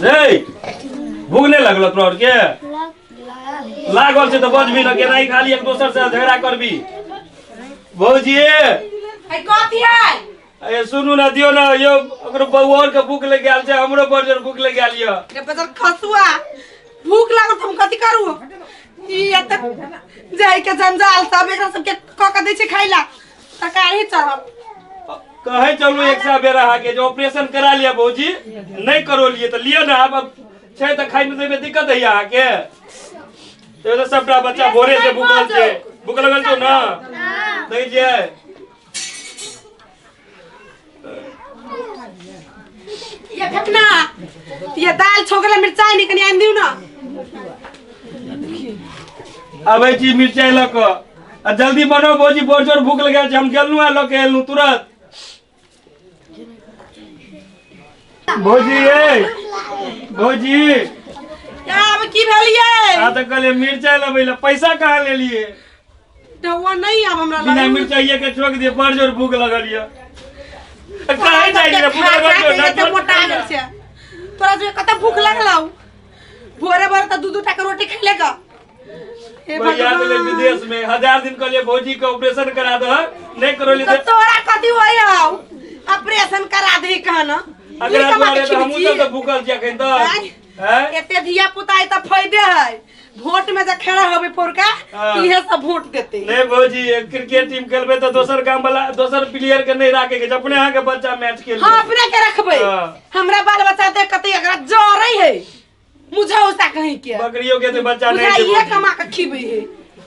रे भूख नहीं लगल तोरा के लागल से तो बजबी न के नहीं खाली एक दोसर से झगड़ा करबी भौजी कथी है ए सुनू ना दियो ना यो ओकरो बउआ के भूख लग गेल छै हमरो बड़ जोर भूख लग गेल य रे बजर खसुआ भूख लागल त हम कथी करू ई एत जाय के जंजाल सब एकरा सब के क क दै छै खाइला सरकारी चढ़ब कहे चलू एक सा बेरा के जो ऑपरेशन करा लिया भौजी नहीं करो लिए तो लियो ना अब छै त खाइ में दिक्कत है यहाँ के तो सबटा बच्चा भोरे से भूख लगल छौ ना नहीं जे ये फेकना ये दाल छोकला मिर्चाई निकनी आन दिउ ना अबे छी मिर्चाई ल क आ जल्दी बनो भौजी बहुत जोर भूख लगल छै हम गेलनु आ ल के एलनु तुरंत भौजी भौजी क्या अब की भेलिए आ त कहले मिर्चाई लबै ल पैसा कहां ले लिए तो वो नहीं अब हमरा बिना मिर्चाई के छोक दिए बड़ जोर भूख लगल य काहे चाहिए भूख लगल छ तो मोटा गेल छै तोरा जो कत भूख लागलौ भोरे भोरे त दूध उठा के रोटी खैले का भैया ले विदेश में 1000 दिन के लिए भौजी का ऑपरेशन करा दो नहीं करो लिए तो तोरा कथी होय हौ ऑपरेशन करा दे कहना अगर हमारे तो हम तो भूखल छ कहीं तो हैं एते धिया पुता है त फायदे है वोट में जे खड़ा होबे पोरका इहे सब वोट देते नहीं भौजी क्रिकेट टीम खेलबे तो दोसर काम वाला दोसर प्लेयर के नहीं राखे के अपने यहां के बच्चा मैच खेल हां अपने के रखबे हमरा बाल बच्चा देख कते एकरा जरै है मुझे उसा कहीं के बकरियों के तो बच्चा नहीं है ये कमा के खिबे है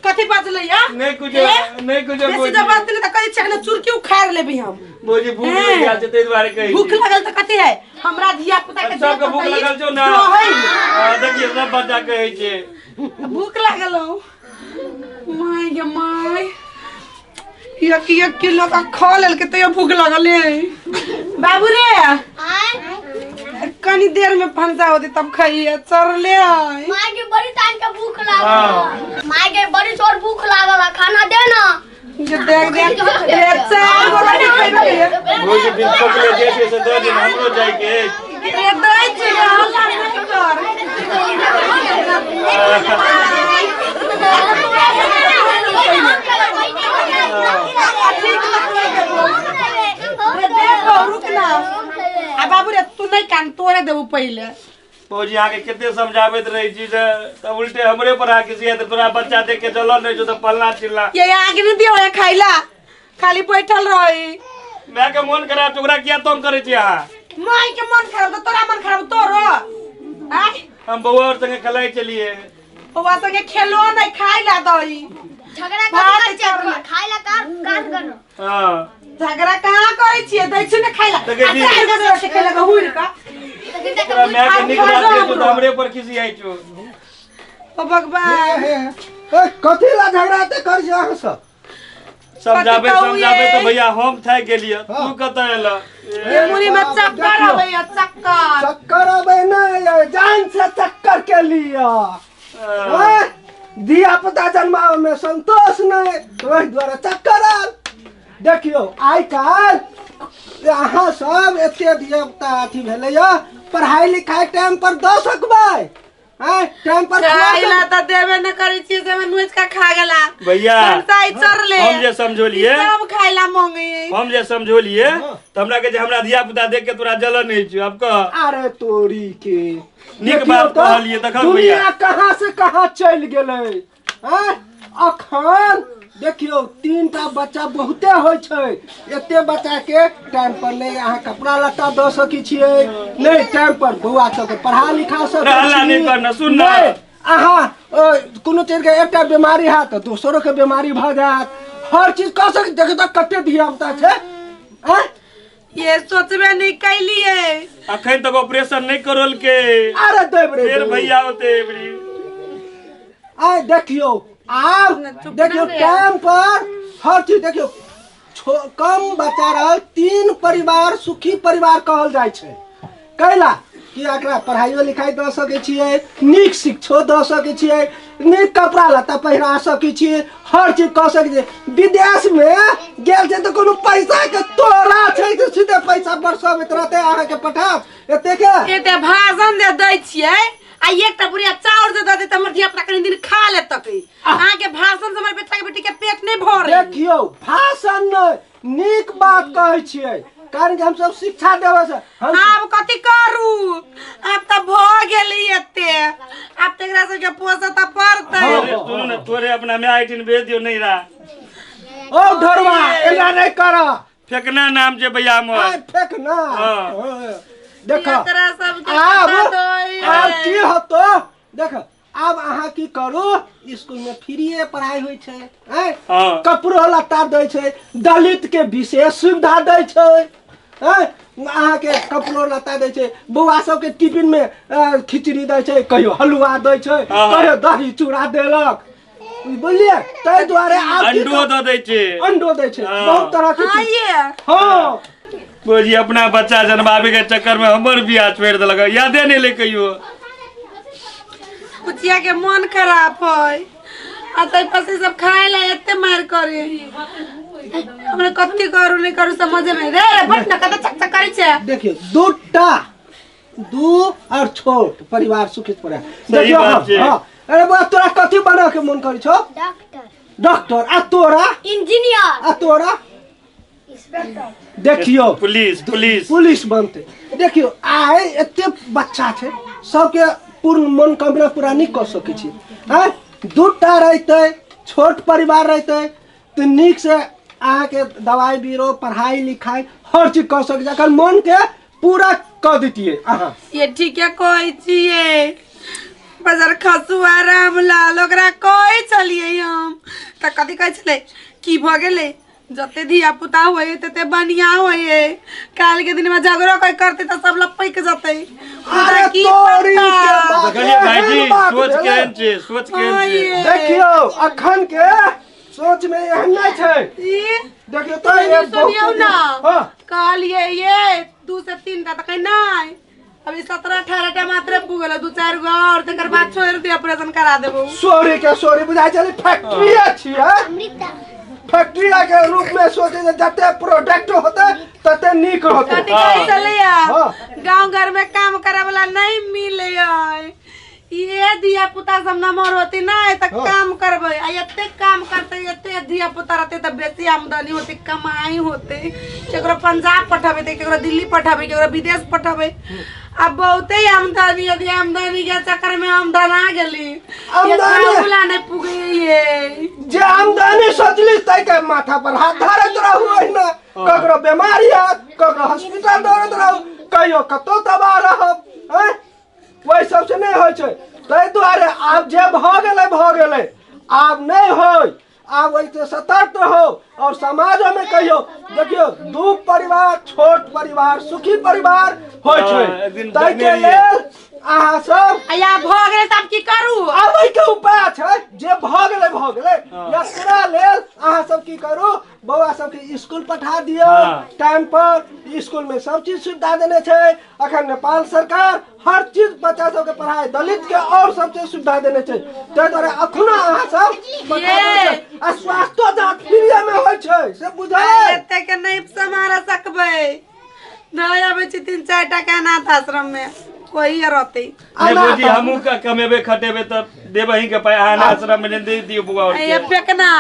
कथी बचले या नहीं कुछ बेसी जब बात नहीं त कहि छकने चुरकी उखाड़ लेबे हम भौजी भूख लग गेल छै तै दुआरे कहि भूख लगल त कथी है हमरा धिया पुता के सबके भूख लगल छौ ना देखिए सब बच्चा कहै छै भूख लागल हो माय गे माय एक किलो का खा लेल के तो भूख लगल है बाबू रे कनी देर में फंसा होती तब खाइए चरले है माय के बड़ी टाइम के भूख लागल माय के बड़ी जोर भूख लागल खाना दे ना ये देख एक चार गो रोटी खाइबे भौजी दिन पकले जैसे से 2 दिन हमरो जाय के ये दई छी हल्ला नहीं कर रुकना आ बाबू रे तू नहीं कान तोरे देबू पहले भौजी आके कितने समझावत रही छी तब उल्टे हमरे पर आके सिया तो तोरा बच्चा देख के चलो नहीं जो तो पलना चिल्ला ये आगे नहीं दियो है खाइला खाली बैठल रही मैं के मन करा टुकड़ा किया तुम करे छी माई के मन खराब तो तोरा मन खराब तोरो आय हम बउआ और संगे खेलाई चलिए बउआ संगे खेलो नहीं खाइला दई झगड़ा कर खाइला काट कर हां झगड़ा कहां करे छिए दै छी ने खाइला आ से खेला का हुइर का तोरा मैं के निकला के तो हमरे पर खिसी आई छो ओ भगवान कथी ला झगड़ाते कर जा सब समझावे तो भैया हम थे गेलिए तू कत एला ये मुरी में चक्कर आवे चक्कर आवे ना जान से चक्कर के लिया दिया पुता जन्मावे में संतोष नहीं वही द्वारा चक्कर आल देखियो आई काल यहाँ सब एते दिया पुता अथी भेले या पढ़ाई लिखाई टाइम पर दो सकबै टाइम पर खाइला त देबे न करै छी से में नुच का खा गेला भैया संताई चरले हम जे समझोलिए सब खाइला मांगे हम जे समझोलिए त हमरा के जे हमरा धिया पुता देख के तोरा जलन नहीं छ अब कह अरे तोरी के निक बात कहलिए तखन भैया दुनिया कहां से कहां चल गेलै हैं अखन देखियो 3टा बच्चा बहुते होय छै एते बच्चा के टाइम पर नहीं अहाँ कपड़ा लत्ता द सकी छियै नहीं टाइम पर बौआ सबके पढ़ा लिखा सकै छी हल्ला नहीं करना सुन ना अहाँ कोनो चीज के एकटा बीमारी है तो दोसरो के बीमारी भ जात हर चीज क सक देखो त कते धियापुता छै हैं ये सोचबे नहीं कैलिए अखन तक ऑपरेशन नहीं करल के अरे देब रे फिर भैया होते बड़ी आय देखियो आप देखियो टाइम पर हर चीज देखियो कम बच्चा रह 3 परिवार सुखी परिवार कहल जाय छै कैला कि एकरा पढ़ाइयो लिखाई दऽ सकै छियै, नीक शिक्षो दऽ सकै छियै, नीक कपड़ा लत्ता पहिरा सकै छियै, हर चीज कऽ सकै छियै। विदेश में गेल छै तऽ कोनो पैसा के तोरा छै कि सीधे पैसा बरसबैत रहतै अहाँके पठाब एते के एते भाषण दे दै छियै आ एकटा बुढ़िया चाउर दे दे त हमर धिया पुता कनि दिन खा ले तकै। अहाँ के भाषण से हमर बेटा के बेटी के पेट नहीं भरे। देखियो भाषण नहीं नीक बात कहै छियै, कारण कि हम सब शिक्षा देबे से आब कथि करू, आब त भ गेली एते, आब तेकरा से के पोसा त पड़तै। सुन न, तोरे अपना में आइटिन भेज दियो नहीं रहा। ओ ढोरवा एला नहीं कर, फेकना नाम जे भैया मोर फेकना। देखो ये तरह सब के आब पता दोई आब की होतो, देखो आब अहाँ की करू, स्कूल में फ्रीए पढ़ाई होय छै, हैं कपड़ो लत्ता दै छै, दलित के विशेष सुविधा दै छै, हैं अहाँ के कपड़ो लत्ता दै छै, बौआ सब के टिफिन में खिचड़ी दै छै, कहियो हलुआ दै छै, कहियो दही चूड़ा देलक, बुझलिए। तै दुआरे आब अंडो दऽ दै छै, अंडो दै छै, बहुत तरह के हां चीज। ये हां बोझी अपना बच्चा जन्मावे के चक्कर में हमर बियाह छोड़ देलक, यादे नहीं ले कहियो। पुचिया के मन खराब है आ तै पसे सब खाए ला एते मार करे, हमरा कथि करू नहीं करू समझ में रे बट न कत चक चक करे छे। देखियो दू और छोट परिवार सुखित पड़े। सही बात छै। अरे बा तोरा कथि बना के मन करै छौ? डॉक्टर। आ तोरा? इंजीनियर। आ तोरा? देखियो पुलिस बनते। देखियो आए एते बच्चा छै, सबके पूर्ण मनोकामना पूरा नहीं कर सकै छी, हैं दूटा रहते छोट परिवार रहते तो नीक से अहाँ के दवाई बीरो पढ़ाई लिखाई हर चीज कर सकै छी, अगर मन के पूरा कर देतिए अहाँ। ये ठीक है कहै छिए, बाजार खसुआ रामलाल ओकरा कहै छलिए हम त कथि कहै छले की भ गेले, जते धिया पुता होए तते बढ़िया होए, काल के दिन में झगड़ा कोई करते तो सब लपक जते। अरे तोरी के देखलिए भाईजी सोच केहन छै, सोच केहन छै। देखियो अखन के सोच में एहन नहीं छै। देखियो तो ये सुनियो ना, हां कहलिए ये 2 से 3 टा तक नहीं, अभी 17-18 टा मात्र पुगल, 2-4 गो और तकर बाद छोड़ दे ऑपरेशन करा देबो। सॉरी बुझाई चली फैक्ट्री अछि है, फैक्ट्री के रूप में सोचे जते प्रोडक्ट होते तते नीक होते। कथि कहै छलिए गांव घर में काम करे वाला नहीं मिले है, ये धिया पुता सब नमर होती ना त काम करबे, आ एते काम करते एते धिया पुता रहते त बेसी आमदनी होती, कमाई होते, केकरो पंजाब पठाबे त केकरो दिल्ली पठाबे, केकरो विदेश पठाबे। अब बहुते आमदनी यदि आमदनी के चक्कर में आमदन आ गेली, आमदनी नहीं पुगे ये जे आमदनी सोचली तै के माथा पर हाथ धरत रहू, ना ककरो बीमारी है ककरो हॉस्पिटल दौड़त रहू, कहियो कतो दबा रहब, हैं वही सबसे नहीं होय छै। तै दुआरे आब जे भ गेलै आब नहीं होय, आब वैसे सतर्क रहो और समाजो में कहियो। देखियो दू परिवार छोट परिवार सुखी परिवार होय छै, तै के लेल अहाँ सब या भ गेले तब की करू, आबै के उपाय छै, जे भ गेलै एकरा लेल अहाँ सब की करू, बौआ सबके स्कूल पठा दियो टाइम पर, स्कूल में सब चीज सुविधा देने छै अखन नेपाल सरकार, हर चीज बच्चा सबके पढ़ाई दलित के और सब चीज सुविधा देने छै। तै दुआरे अखनो अहाँ सब आ स्वास्थ्य जांच फ्री में होय छै से बुझाय एते के नहीं समारा सकबे, नहीं आबे छी 3-4 टा के अनाथ आश्रम में वही रहते। नहीं बोझी हमहू का कमेबे खटेबे तब देबही के पाए, अहाँ आश्रम में दे दियो बुआ और ये फेकना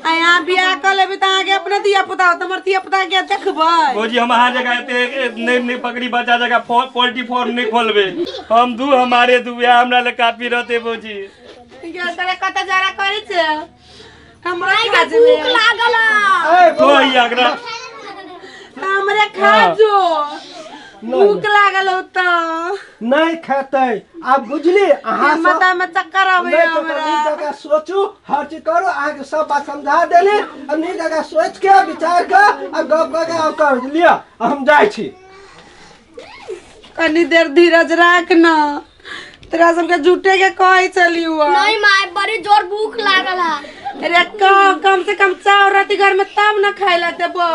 यहाँ बियाह कर लेबे त आगे अपने दिया पुता हो, तमर दिया पुता के देखबै। बोझी हम अहाँ जगह एते नहीं पकड़ी बच्चा जगह पोल्ट्री फार्म नहीं खोलबे, हम दू हमारे दू हमरा ले काफी रहते बोझी। ये तरे कत जरा करै छै, हमरा के भूख लागल है। तो एकरा हमरे खा जो भूख लागल हो त नहीं खेते। अब बुझली अहाँ सब माथा में चक्कर आवे नहीं तो हमरा, नीक जगह सोचू, हर चीज करू, अहाँ के सब बात समझा देली, अब नीक जगह सोच के विचार के आ गप के आ कर लिया, हम जाय छी। कनी देर धीरज राख ना, तेरा सबके झूठे के कहै चलियो। नहीं माय बड़ी जोर भूख लागल है। अरे कम से कम चाव राती घर में तब न खाइला देबो।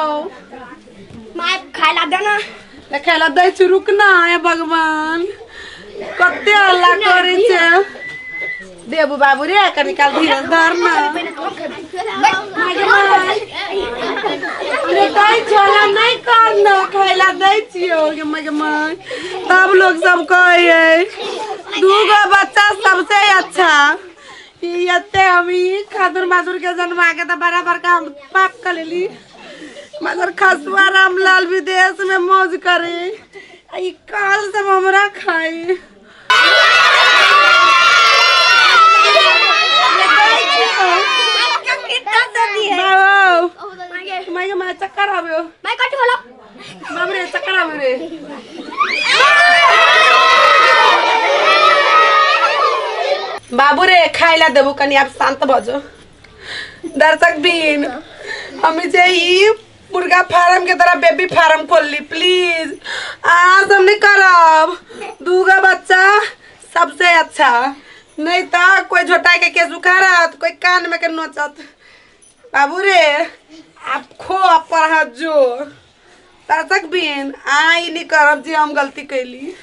माय खाइला देना। देखेला दै छी रुकना है भगवान कते हल्ला करे छे देबू बाबू रे कनी काल धीरे धरना अरे दै छोला नहीं करना खाइला दै छियो गे मगमाई तब लोग सब कहे दूगो बच्चा सबसे अच्छा ये हम खादुर मादुर के जन्मा के तो बराबर का हम पाप कर लेली मगर खसुआ रामलाल विदेश में मौज करे आई काल से हमरा खाई मैं चक्कर आवे मैं कट बोलो बाप रे चक्कर आवे रे बाबू रे खाइला देबू कनी आप शांत भजो दर्शक बीन हम जे ई मुर्गा फार्म के तरह बेबी फार्म खोल ली प्लीज आज हम नहीं करब दूगो बच्चा सबसे अच्छा नहीं तो कोई झोटा के केस उखाड़त कोई कान में के नोचत बाबू रे आप खो आप पढ़ा जो दर्शक बीन आई नहीं करब जी हम गलती कैली।